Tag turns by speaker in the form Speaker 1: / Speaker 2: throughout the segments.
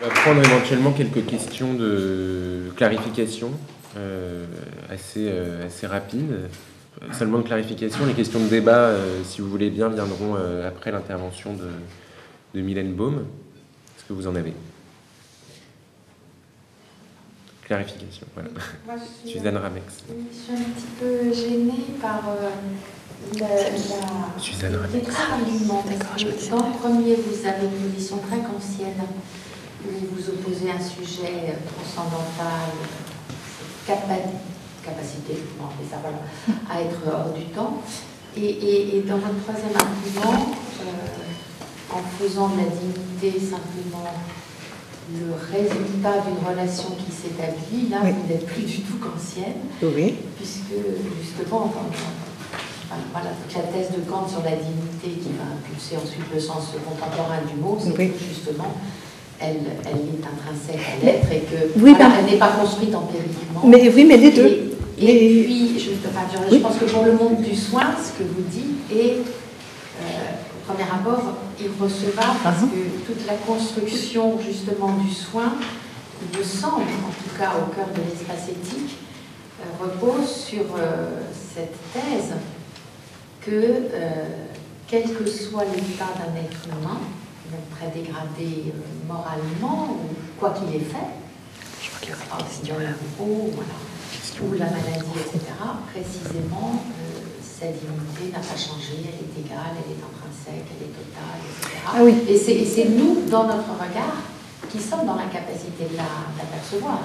Speaker 1: On va prendre éventuellement quelques questions de clarification assez rapides. Seulement de clarification. Les questions de débat, si vous voulez bien, viendront après l'intervention de Mylène Baume. Est-ce que vous en avez? Clarification, voilà.
Speaker 2: Moi,
Speaker 1: Suzanne Ramex.
Speaker 2: Je suis un petit peu gênée par
Speaker 1: Suzanne Ramex.
Speaker 2: les trois arguments. Dans le premier, vous avez une position très kantienne où vous opposez un sujet transcendantal, capacité, on va appeler ça, voilà, à être hors du temps. Et dans votre troisième argument, en faisant de la dignité simplement le résultat d'une relation qui s'établit, là,
Speaker 3: oui.
Speaker 2: vous n'êtes plus du tout kantienne,
Speaker 3: oui.
Speaker 2: puisque justement, voilà, toute la thèse de Kant sur la dignité qui va impulser ensuite le sens contemporain du mot, c'est
Speaker 3: oui.
Speaker 2: que justement, elle est intrinsèque à l'être et que
Speaker 3: oui,
Speaker 2: voilà, elle n'est pas construite empiriquement.
Speaker 3: Mais oui, mais les deux.
Speaker 2: Et puis, je pense que pour le monde du soin, ce que vous dites est, au premier abord, irrecevable, parce que toute la construction justement du soin, il me semble, en tout cas au cœur de l'espace éthique, repose sur cette thèse que, quel que soit l'état d'un être humain, même très dégradé moralement, ou quoi qu'il ait fait, ou la maladie, etc., précisément, sa dignité n'a pas changé, elle est égale, elle est intrinsèque, elle est totale, etc.
Speaker 3: Ah oui.
Speaker 2: Et c'est nous, dans notre regard, qui sommes dans l'incapacité de l'apercevoir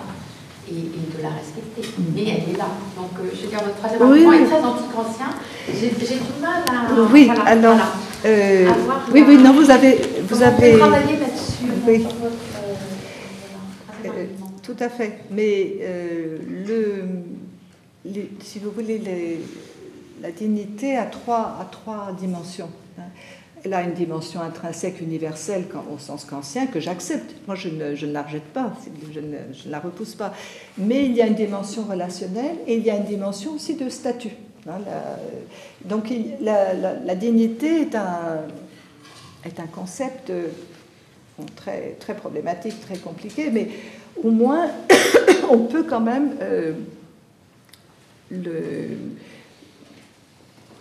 Speaker 2: et de la respecter. Mais elle est là. Donc, je veux dire, votre troisième argument est très anti-kantien. J'ai du mal à...
Speaker 3: Oui,
Speaker 2: voilà,
Speaker 3: alors...
Speaker 2: voilà.
Speaker 3: oui, non, vous avez
Speaker 2: travaillé là-dessus.
Speaker 3: Oui. Tout à fait. Mais si vous voulez, la dignité a trois dimensions. Elle a une dimension intrinsèque universelle au sens kantien que j'accepte. Moi, je ne la rejette pas, je ne la repousse pas. Mais il y a une dimension relationnelle et il y a une dimension aussi de statut. Donc, la dignité est un concept très, très problématique, très compliqué, mais au moins, on peut quand même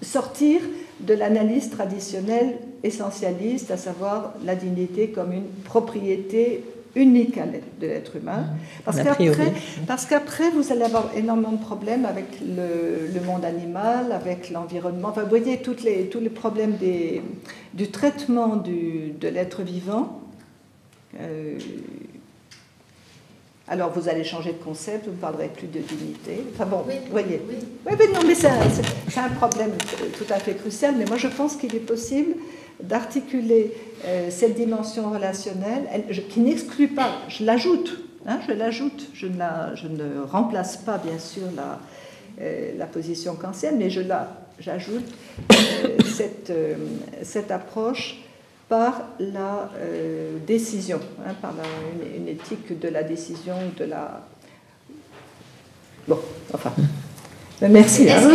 Speaker 3: sortir de l'analyse traditionnelle essentialiste, à savoir la dignité comme une propriété unique de l'être humain. Parce qu'après, vous allez avoir énormément de problèmes avec le monde animal, avec l'environnement. Enfin, vous voyez, tous les problèmes du traitement de l'être vivant. Alors, vous allez changer de concept, vous ne parlerez plus de dignité. Enfin bon, vous voyez. Oui, non, mais c'est un problème tout à fait crucial. Mais moi, je pense qu'il est possible d'articuler cette dimension relationnelle, qui n'exclut pas, je l'ajoute, je ne remplace pas, bien sûr, la position kantienne, mais j'ajoute cette approche par la décision, par une éthique de la décision, Bon, enfin. Merci.
Speaker 2: Est-ce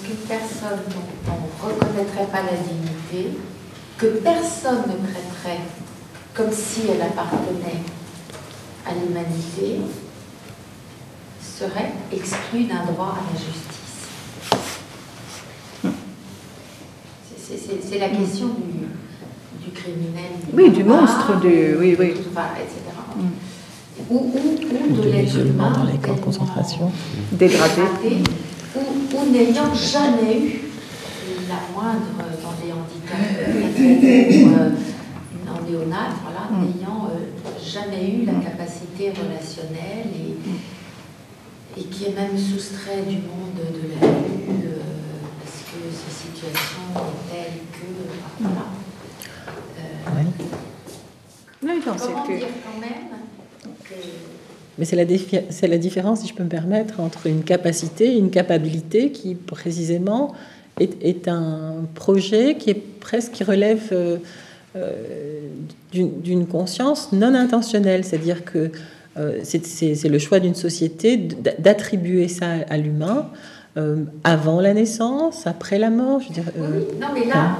Speaker 2: qu'une personne dont on ne reconnaîtrait pas la dignité, que personne ne traiterait comme si elle appartenait à l'humanité, serait exclue d'un droit à la justice? C'est la question du criminel.
Speaker 3: Oui, du monstre,
Speaker 2: etc. Ou de l'être humain
Speaker 4: dans les camps de concentration
Speaker 3: dégradé.
Speaker 2: Ou n'ayant jamais eu la moindre dans des handicaps en néonat, n'ayant jamais eu la capacité relationnelle et qui est même soustrait du monde de la rue parce que ces situations sont telles que... Voilà. Comment dire quand même que...
Speaker 4: Mais c'est la différence, si je peux me permettre, entre une capacité et une capacité qui, précisément, est un projet qui relève d'une conscience non intentionnelle. C'est-à-dire que c'est le choix d'une société d'attribuer ça à l'humain avant la naissance, après la mort. Je veux dire,
Speaker 2: oui, non, mais là,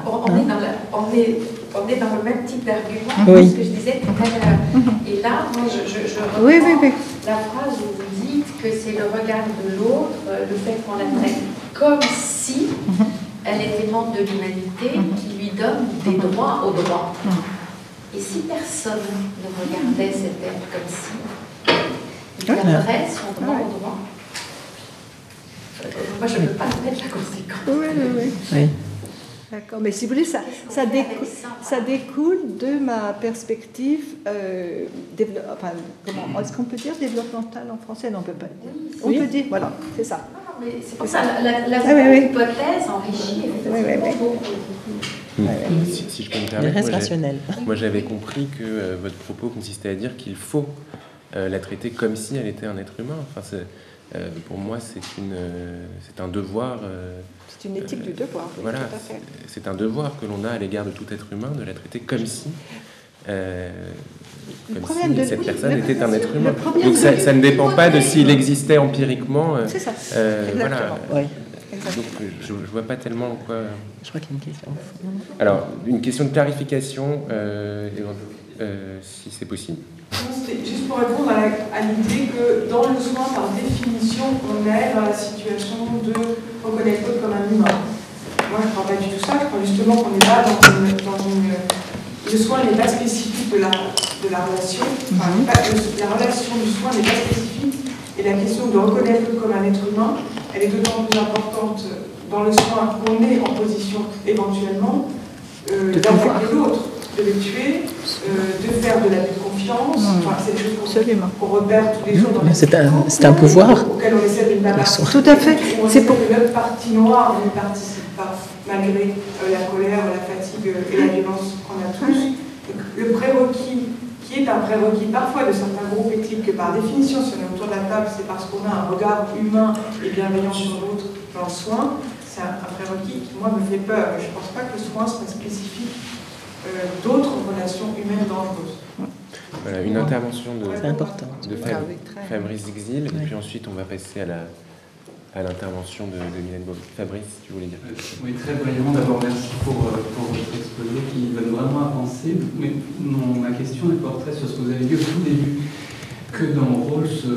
Speaker 2: on est on est dans le même type d'argument
Speaker 4: Oui.
Speaker 2: que ce que je disais tout à l'heure. Et là, moi, je reprends la phrase où vous dites que c'est le regard de l'autre, le fait qu'on la traite comme si elle était membre de l'humanité, qui lui donne des droits aux droits. Et si personne ne regardait cet être comme si, il perdrait son droit au droit. Moi, je ne peux pas admettre la conséquence.
Speaker 4: Oui.
Speaker 3: D'accord, mais si vous voulez, ça découle de ma perspective, comment est-ce qu'on peut dire développementale en français? Non, on peut pas. On peut dire, voilà, c'est ça.
Speaker 2: Non, mais c'est pour ça, la hypothèse enrichit.
Speaker 1: Si je peux me permettre,
Speaker 4: reste rationnel.
Speaker 1: Moi j'avais compris que votre propos consistait à dire qu'il faut la traiter comme si elle était un être humain. Enfin, pour moi, c'est un devoir.
Speaker 3: C'est une éthique du devoir. Oui,
Speaker 1: voilà,
Speaker 3: tout à fait.
Speaker 1: c'est un devoir que l'on a à l'égard de tout être humain, de la traiter comme si, cette personne était un être humain. Donc ça ne dépend pas de s'il existait empiriquement.
Speaker 3: C'est ça.
Speaker 1: Voilà.
Speaker 4: Oui.
Speaker 1: Donc je ne vois pas tellement en quoi.
Speaker 4: Je crois qu'il y a une question.
Speaker 1: Alors, une question de clarification, si c'est possible.
Speaker 5: C'était juste pour répondre à l'idée que dans le soin, par définition, on est dans la situation de reconnaître l'autre comme un humain. Moi, je ne crois pas du tout ça. Je crois justement qu'on n'est pas le soin n'est pas spécifique de la relation. Enfin, la relation du soin n'est pas spécifique. Et la question de reconnaître l'autre comme un être humain, elle est d'autant plus importante dans le soin qu'on est en position éventuellement d'attaquer l'autre, de le tuer, de faire de l'abus de confiance. Enfin, c'est des choses qu'on repère tous les jours dans les
Speaker 4: c'est un pouvoir
Speaker 5: auquel on essaie de ne pas participer.
Speaker 3: Tout à fait.
Speaker 5: C'est pour que notre partie noire ne participe pas, malgré la colère, la fatigue et la violence qu'on a tous. Le prérequis, qui est un prérequis parfois de certains groupes éthiques, que par définition, si on est autour de la table, c'est parce qu'on a un regard humain et bienveillant sur l'autre dans le soin, c'est un prérequis qui, moi, me fait peur. Je ne pense pas que le soin soit spécifique d'autres relations humaines dangereuses.
Speaker 1: Voilà, une intervention de Fabrice Exil, et puis ensuite on va passer à l'intervention de Mylène Baume. Fabrice, tu voulais dire?
Speaker 6: Oui, très brièvement, d'abord merci pour votre exposé qui donne vraiment à penser. Mais ma question porterait sur ce que vous avez dit au tout début, que dans Rawls,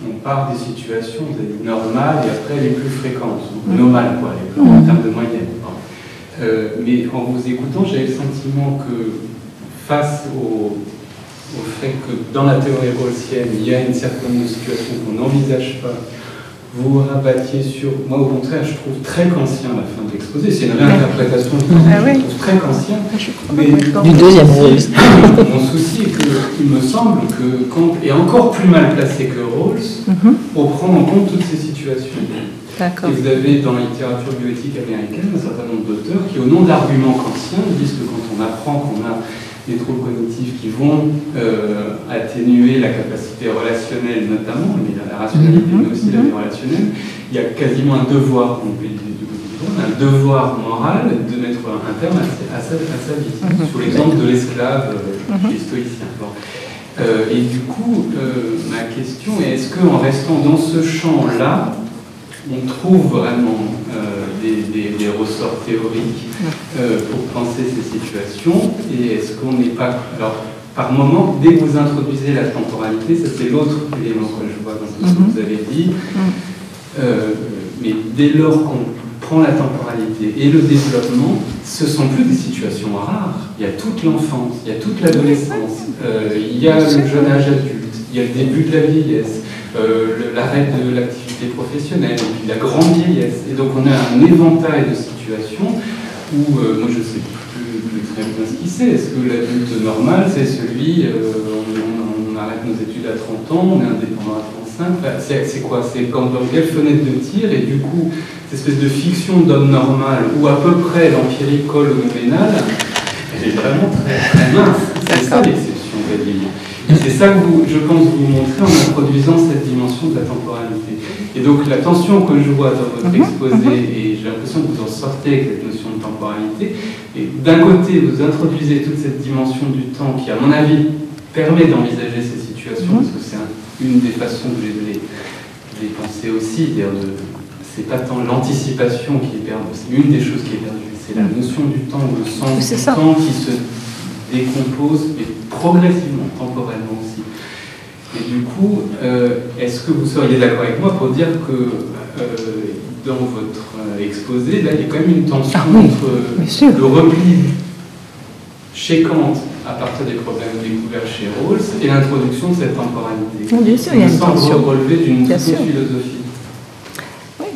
Speaker 6: on part des situations normales et après les plus fréquentes, normales quoi, en termes de moyenne. Mais en vous écoutant, j'avais le sentiment que face au fait que dans la théorie rawlsienne, il y a une certaine situation qu'on n'envisage pas, vous vous rabattiez sur... Moi, au contraire, je trouve très kantien la fin de l'exposé. C'est une réinterprétation je trouve très kantien. Mais
Speaker 4: du deuxième Rawls.
Speaker 6: Mon souci est qu'il me semble que Kant est encore plus mal placé que Rawls pour prendre en compte toutes ces situations. Et vous avez dans la littérature bioéthique américaine un certain nombre d'auteurs qui, au nom d'arguments kantiens, disent que quand on apprend qu'on a des troubles cognitifs qui vont atténuer la capacité relationnelle notamment, mais la rationalité, mais aussi la vie relationnelle, il y a quasiment un devoir, un devoir moral de mettre un terme à sa vie, sous l'exemple de l'esclave chez les stoïciens. Et du coup, ma question est, est-ce qu'en restant dans ce champ-là, on trouve vraiment des ressorts théoriques pour penser ces situations, et est-ce qu'on n'est pas... Alors, par moment, dès que vous introduisez la temporalité, ça c'est l'autre élément que je vois dans ce que vous avez dit, mais dès lors qu'on prend la temporalité et le développement, ce ne sont plus des situations rares. Il y a toute l'enfance, il y a toute l'adolescence, il y a le jeune âge adulte, il y a le début de la vieillesse, l'arrêt de l'activité professionnelle, et puis la grande vieillesse. Et donc on a un éventail de situations où, moi je ne sais plus très bien ce qu'il c'est. Est-ce que l'adulte normal, c'est celui, on arrête nos études à 30 ans, on est indépendant à 35, c'est quoi? C'est dans quelle fenêtre de tir? Et du coup, cette espèce de fiction d'homme normal, où à peu près l'empirique colle au nominal, elle est vraiment très, très mince. C'est ça l'exception quasiment. Et c'est ça que je pense vous montrer en introduisant cette dimension de la temporalité. Et donc la tension que je vois dans votre exposé, et j'ai l'impression que vous en sortez avec cette notion de temporalité, et d'un côté vous introduisez toute cette dimension du temps qui, à mon avis, permet d'envisager ces situations, parce que c'est une des façons de les penser aussi, c'est pas tant l'anticipation qui est perdue, c'est une des choses qui est perdue, c'est la notion du temps ou le sens du temps qui se décompose, mais progressivement, temporellement aussi. Et du coup, est-ce que vous seriez d'accord avec moi pour dire que dans votre exposé, là, il y a quand même une tension entre le repli chez Kant à partir des problèmes découverts chez Rawls et l'introduction de cette temporalité.
Speaker 3: Bien sûr, il y a une tension.
Speaker 6: Relever d'une philosophie.
Speaker 3: Oui,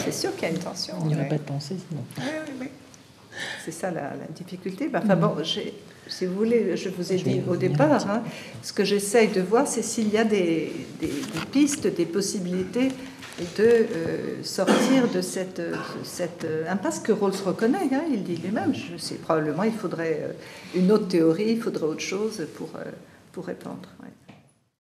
Speaker 3: c'est sûr qu'il y a une tension.
Speaker 4: Il n'y aurait pas de pensée sinon.
Speaker 3: Oui. C'est ça la difficulté. Enfin bon, si vous voulez, je vous ai dit au départ, hein, ce que j'essaye de voir, c'est s'il y a des pistes, des possibilités de sortir de cette impasse que Rawls reconnaît. Hein, il dit lui-même, je sais, probablement il faudrait une autre théorie, il faudrait autre chose pour répondre. Ouais.